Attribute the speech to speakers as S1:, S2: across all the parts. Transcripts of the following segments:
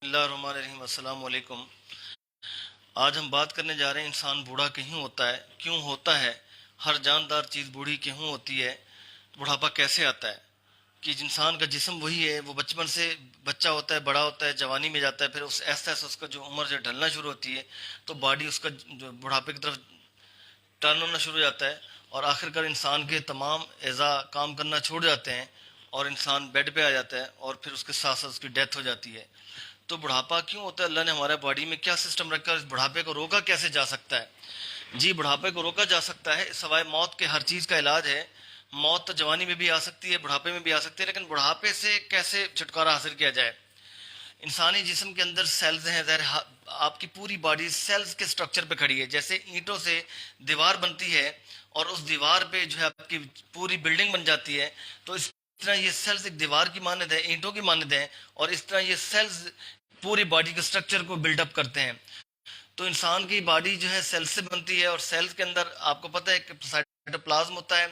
S1: اللہ الرحمن الرحیم، السلام علیکم۔ آج ہم بات کرنے جا رہے ہیں انسان بوڑھا کیوں ہوتا ہے، کیوں ہوتا ہے، ہر جاندار چیز بوڑھی کیوں ہوتی ہے، بڑھاپا کیسے آتا ہے۔ کہ انسان کا جسم وہی ہے، وہ بچپن سے بچہ ہوتا ہے، بڑا ہوتا ہے، جوانی میں جاتا ہے، پھر اس ایسا ایسا اس کا جو عمر جو ڈھلنا شروع ہوتی ہے تو باڈی اس کا جو بڑھاپے کی طرف ٹرن ہونا شروع ہو جاتا ہے، اور آخر کار انسان کے تمام اعضاء کام کرنا چھوڑ جاتے ہیں اور انسان بیڈ پہ آ جاتا ہے، اور پھر اس کے ساتھ ساتھ اس کی ڈیتھ ہو جاتی ہے۔ تو بڑھاپا کیوں ہوتا ہے؟ اللہ نے ہمارے باڈی میں کیا سسٹم رکھا ہے؟ اس بڑھاپے کو روکا کیسے جا سکتا ہے؟ جی، بڑھاپے کو روکا جا سکتا ہے، سوائے موت کے ہر چیز کا علاج ہے۔ موت تو جوانی میں بھی آ سکتی ہے، بڑھاپے میں بھی آ سکتی ہے، لیکن بڑھاپے سے کیسے چھٹکارا حاصل کیا جائے؟ انسانی جسم کے اندر سیلز ہیں، آپ کی پوری باڈی سیلز کے سٹرکچر پہ کھڑی ہے، جیسے اینٹوں سے دیوار بنتی ہے اور اس دیوار پہ جو ہے آپ کی پوری بلڈنگ بن جاتی ہے، تو اس طرح یہ سیلز ایک دیوار کی مانند ہے، اینٹوں کی مانند ہے، اور اس طرح یہ سیلز پوری باڈی کے سٹرکچر کو بلڈ اپ کرتے ہیں۔ تو انسان کی باڈی جو ہے سیل سے بنتی ہے، اور سیلز کے اندر آپ کو پتہ ہے کہ سائٹوپلازم ہوتا ہے،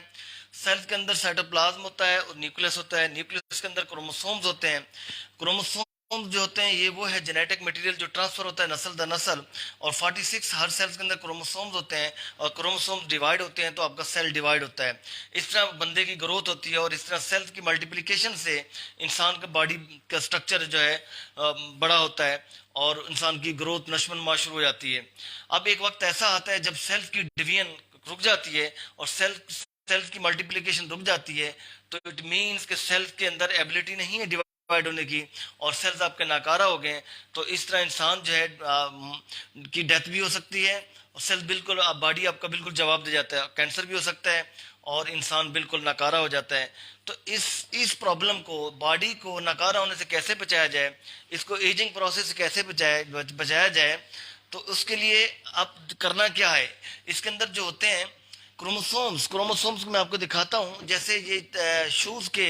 S1: سیلز کے اندر سائٹوپلازم ہوتا ہے اور نیوکلس ہوتا ہے، نیوکلس کے اندر کروموسومز ہوتے ہیں۔ کروموسوم جو ہوتے ہیں یہ وہ ہے جینیٹک مٹیریل جو ٹرانسفر ہوتا ہے نسل در نسل، اور 46 ہر سیلز کے اندر کروموسومز ہوتے ہیں، اور کروموسومز ڈیوائڈ ہوتے ہیں تو آپ کا سیل ڈیوائڈ ہوتا ہے۔ اس طرح بندے کی گروتھ ہوتی ہے، اور اس طرح سیلز کی ملٹیپلیکیشن سے انسان کا باڈی کا سٹرکچر جو ہے بڑا ہوتا ہے، اور انسان کی گروتھ نشو و نما شروع ہو جاتی ہے۔ اب ایک وقت ایسا آتا ہے جب سیلز کی ڈویژن رک جاتی ہے اور سیلز کی ملٹیپلیکیشن رک جاتی ہے، تو اٹ مینس کہ سیلز کے اندر ایبلٹی نہیں ہے ڈیوائڈ ہونے کی، اور سیلز آپ کے ناکارہ ہو گئے ہیں۔ تو اس طرح انسان جو ہے کی ڈیتھ بھی ہو سکتی ہے، اور سیل بالکل باڈی آپ کا بالکل جواب دے جاتا ہے، کینسر بھی ہو سکتا ہے، اور انسان بالکل ناکارہ ہو جاتا ہے۔ تو اس پرابلم کو، باڈی کو ناکارہ ہونے سے کیسے بچایا جائے، اس کو ایجنگ پروسیس سے کیسے بچایا جائے، تو اس کے لیے اب کرنا کیا ہے؟ اس کے اندر جو ہوتے ہیں کروموسومز کو میں آپ کو دکھاتا ہوں۔ جیسے یہ شوز کے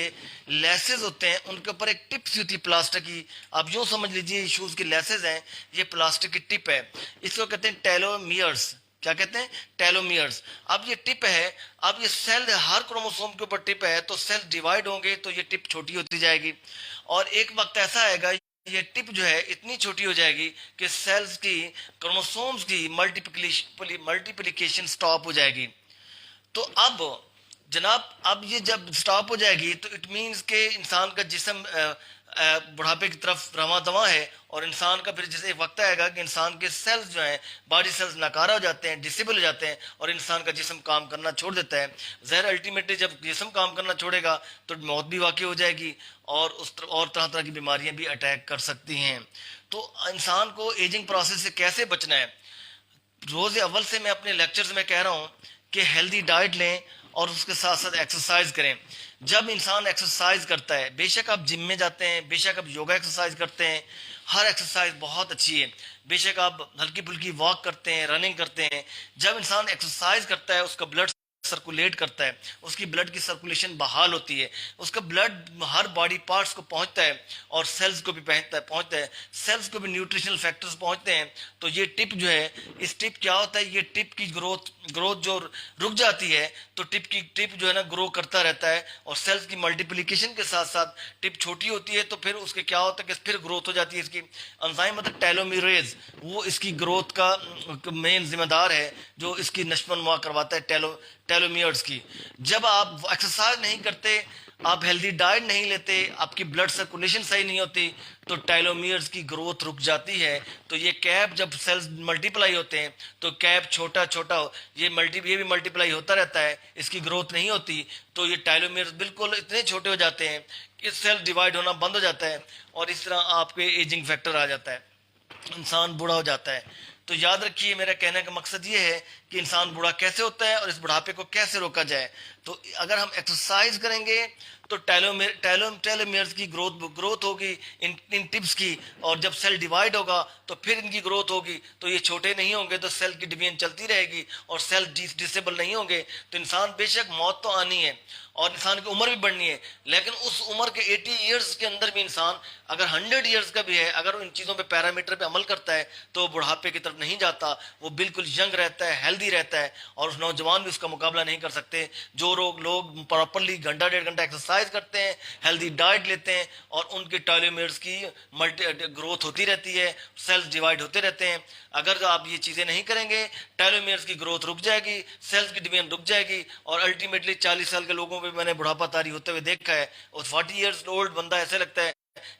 S1: لیسز ہوتے ہیں، ان کے اوپر ایک ٹپ سی ہوتی ہے پلاسٹک کی، آپ یوں سمجھ لیجیے شوز کے لیسز ہیں، یہ پلاسٹک کی ٹپ ہے، اس کو کہتے ہیں ٹیلومیئرز۔ کیا کہتے ہیں؟ ٹیلومیئرز۔ اب یہ ٹپ ہے، اب یہ سیل ہر کروموسوم کے اوپر ٹپ ہے، تو سیل ڈیوائڈ ہوں گے تو یہ ٹپ چھوٹی ہوتی جائے گی، اور ایک وقت ایسا آئے گا یہ ٹپ جو ہے اتنی چھوٹی ہو جائے گی کہ سیلز کی، کروموسومز کی ملٹیپلیکیشن سٹاپ ہو جائے گی۔ تو اب جناب، اب یہ جب سٹاپ ہو جائے گی تو اٹ مینس کہ انسان کا جسم بڑھاپے کی طرف رواں دواں ہے، اور انسان کا پھر جیسے ایک وقت آئے گا کہ انسان کے سیلز جو ہیں، باڈی سیلز ناکارہ ہو جاتے ہیں، ڈسیبل ہو جاتے ہیں، اور انسان کا جسم کام کرنا چھوڑ دیتا ہے۔ ظاہر الٹیمیٹلی جب جسم کام کرنا چھوڑے گا تو موت بھی واقع ہو جائے گی، اور طرح طرح کی بیماریاں بھی اٹیک کر سکتی ہیں۔ تو انسان کو ایجنگ پروسیس سے کیسے بچنا ہے؟ روز اول سے میں اپنے لیکچرز میں کہہ رہا ہوں کہ ہیلدی ڈائٹ لیں، اور اس کے ساتھ ساتھ ایکسرسائز کریں۔ جب انسان ایکسرسائز کرتا ہے، بے شک آپ جم میں جاتے ہیں، بے شک آپ یوگا ایکسرسائز کرتے ہیں، ہر ایکسرسائز بہت اچھی ہے، بے شک آپ ہلکی پھلکی واک کرتے ہیں، رننگ کرتے ہیں۔ جب انسان ایکسرسائز کرتا ہے اس کا بلڈ سرکولیٹ کرتا ہے، اس کی بلڈ کی سرکولیشن بحال ہوتی ہے، اس کا بلڈ ہر باڈی پارٹس کو پہنچتا ہے، اور سیلز کو بھی پہنچتا ہے، سیلز کو بھی نیوٹریشنل فیکٹرز پہنچتے ہیں۔ تو یہ ٹپ جو ہے، اس ٹپ کیا ہوتا ہے، یہ ٹپ کی گروتھ جو رک جاتی ہے، تو ٹپ جو ہے نا گرو کرتا رہتا ہے، اور سیلز کی ملٹیپلیکیشن کے ساتھ ساتھ ٹپ چھوٹی ہوتی ہے، تو پھر اس کے کیا ہوتا ہے کہ پھر گروتھ ہو جاتی ہے۔ اس کی انزائم مطلب ٹیلومیریز، وہ اس کی گروتھ کا مین ذمہ دار ہے، جو اس کی نشو و نما کرواتا ہے، ٹیلومیئرز کی۔ جب آپ ایکسرسائز نہیں کرتے، آپ ہیلدی ڈائٹ نہیں لیتے، آپ کی بلڈ سرکولیشن صحیح نہیں ہوتی، تو ٹیلومیئرز کی گروتھ رک جاتی ہے۔ تو یہ کیپ جب سیلز ملٹیپلائی ہوتے ہیں تو کیپ چھوٹا یہ بھی ملٹیپلائی ہوتا رہتا ہے، اس کی گروتھ نہیں ہوتی، تو یہ ٹیلومیئرز بالکل اتنے چھوٹے ہو جاتے ہیں کہ سیل ڈیوائڈ ہونا بند ہو جاتا ہے، اور اس طرح آپ کے ایجنگ فیکٹر آ جاتا ہے، انسان بوڑھا ہو جاتا ہے۔ تو یاد رکھیے، میرا کہنے کا مقصد یہ ہے کہ انسان بوڑھا کیسے ہوتا ہے اور اس بڑھاپے کو کیسے روکا جائے۔ تو اگر ہم ایکسرسائز کریں گے تو ٹیلومیئرز کی گروتھ ہوگی ان ٹپس کی، اور جب سیل ڈیوائڈ ہوگا تو پھر ان کی گروتھ ہوگی، تو یہ چھوٹے نہیں ہوں گے، تو سیل کی ڈویژن چلتی رہے گی، اور سیل ڈسیبل نہیں ہوں گے، تو انسان بے شک موت تو آنی ہے، اور انسان کی عمر بھی بڑھنی ہے، لیکن اس عمر کے 80 ایئرز کے اندر بھی انسان اگر 100 ایئرز کا بھی ہے، اگر ان چیزوں پہ پیرامیٹر پہ عمل کرتا ہے تو بڑھاپے کی طرف نہیں جاتا، وہ بالکل ینگ رہتا ہے، ہیلدی رہتا ہے، اور نوجوان بھی اس کا مقابلہ نہیں کر سکتے۔ جو لوگ پراپرلی گھنٹہ ڈیڑھ گھنٹہ ایکسرسائز ایکسرسائز کرتے ہیں، ہیلدی ڈائٹ لیتے ہیں، اور ان کے ٹیلومیئرز کی گروتھ ہوتی رہتی ہے، سیلز ڈیوائڈ ہوتے رہتے ہیں۔ اگر آپ یہ چیزیں نہیں کریں گے، ٹیلومیئرز کی گروتھ رک جائے گی، سیلز کی ڈویژن رک جائے گی، اور الٹیمیٹلی 40 سال کے لوگوں پہ میں نے بڑھاپا طاری ہوتے ہوئے دیکھا ہے، اور 40 ایئرز اولڈ بندہ ایسے لگتا ہے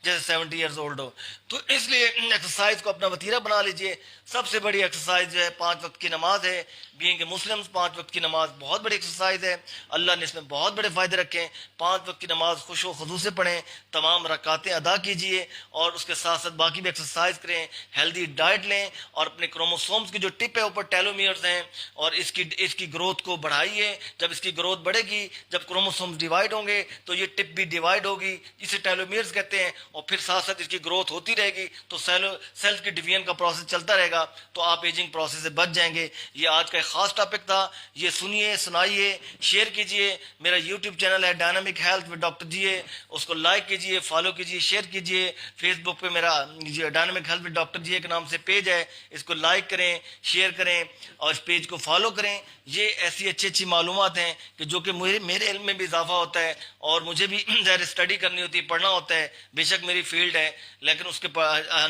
S1: جیسے 70 ایئرز اولڈ ہو۔ تو اس لیے ایکسرسائز کو اپنا وتیرہ بنا لیجئے۔ سب سے بڑی ایکسرسائز جو ہے 5 وقت کی نماز ہے۔ بینگ اے مسلم 5 وقت کی نماز بہت بڑی ایکسرسائز ہے، اللہ نے اس میں بہت بڑے فائدے رکھے ہیں۔ 5 وقت کی نماز خوش و خضوع سے پڑھیں، تمام رکعتیں ادا کیجئے، اور اس کے ساتھ ساتھ باقی بھی ایکسرسائز کریں، ہیلدی ڈائٹ لیں، اور اپنے کروموسومز کی جو ٹپ ہے اوپر ٹیلومیئرز ہیں، اور اس کی گروتھ کو بڑھائیے۔ جب اس کی گروتھ بڑھے گی، جب کروموسومز ڈیوائڈ ہوں گے تو یہ ٹپ بھی ڈیوائڈ ہوگی، اسے ٹیلومیئرز کہتے ہیں، اور پھر ساتھ ساتھ اس کی گروتھ ہوتی رہے گی، تو سیلز کی ڈویژن کا پروسیس چلتا رہے گا، تو آپ ایجنگ پروسیس سے بچ جائیں گے۔ یہ آج کا ایک خاص ٹاپک تھا، یہ سنیے، سنائیے، شیئر کیجئے۔ میرا یوٹیوب چینل ہے ڈائنامک ہیلتھ ود ڈاکٹر جی اے، اس کو لائک کیجئے، فالو کیجئے، شیئر کیجئے۔ فیس بک پہ میرا ڈائنامک ہیلتھ ود ڈاکٹر جی اے کے نام سے پیج ہے، اس کو لائک کریں، شیئر کریں، اور اس پیج کو فالو کریں۔ یہ ایسی اچھی معلومات ہیں کہ جو کہ میرے علم میں بھی اضافہ ہوتا ہے، اور مجھے بھی ظاہر اسٹڈی کرنی ہوتی ہے، پڑھنا ہوتا ہے، بے شک میری فیلڈ ہے، لیکن اس کے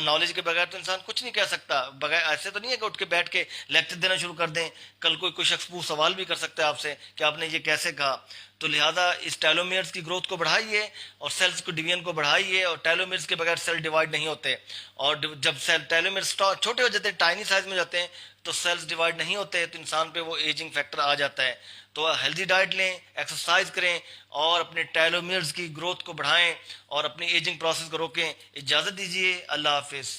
S1: نالج کے بغیر تو انسان کچھ نہیں کہہ سکتا۔ بغیر ایسے تو نہیں ہے کہ اٹھ کے بیٹھ کے لیکچر دینا شروع کر دیں، کل کوئی شخص سوال بھی کر سکتا ہے آپ سے کہ آپ نے یہ کیسے کہا۔ تو لہٰذا اس ٹیلومیئرز کی گروتھ کو بڑھائیے، اور سیلز کو ڈویژن کو بڑھائیے، اور ٹیلومیئرز کے بغیر سیل ڈیوائڈ نہیں ہوتے، اور جب ٹیلومیئرز چھوٹے ہو جاتے ہیں، ٹائنی سائز میں جاتے ہیں، تو سیلز ڈیوائڈ نہیں ہوتے، تو انسان پہ وہ ایجنگ فیکٹر آ جاتا ہے۔ تو ہیلدی ڈائٹ لیں، ایکسرسائز کریں، اور اپنے ٹیلومیئرز کی گروتھ کو بڑھائیں، اور اپنی ایجنگ پروسیس کو روکیں۔ اجازت دیجیے، اللہ حافظ۔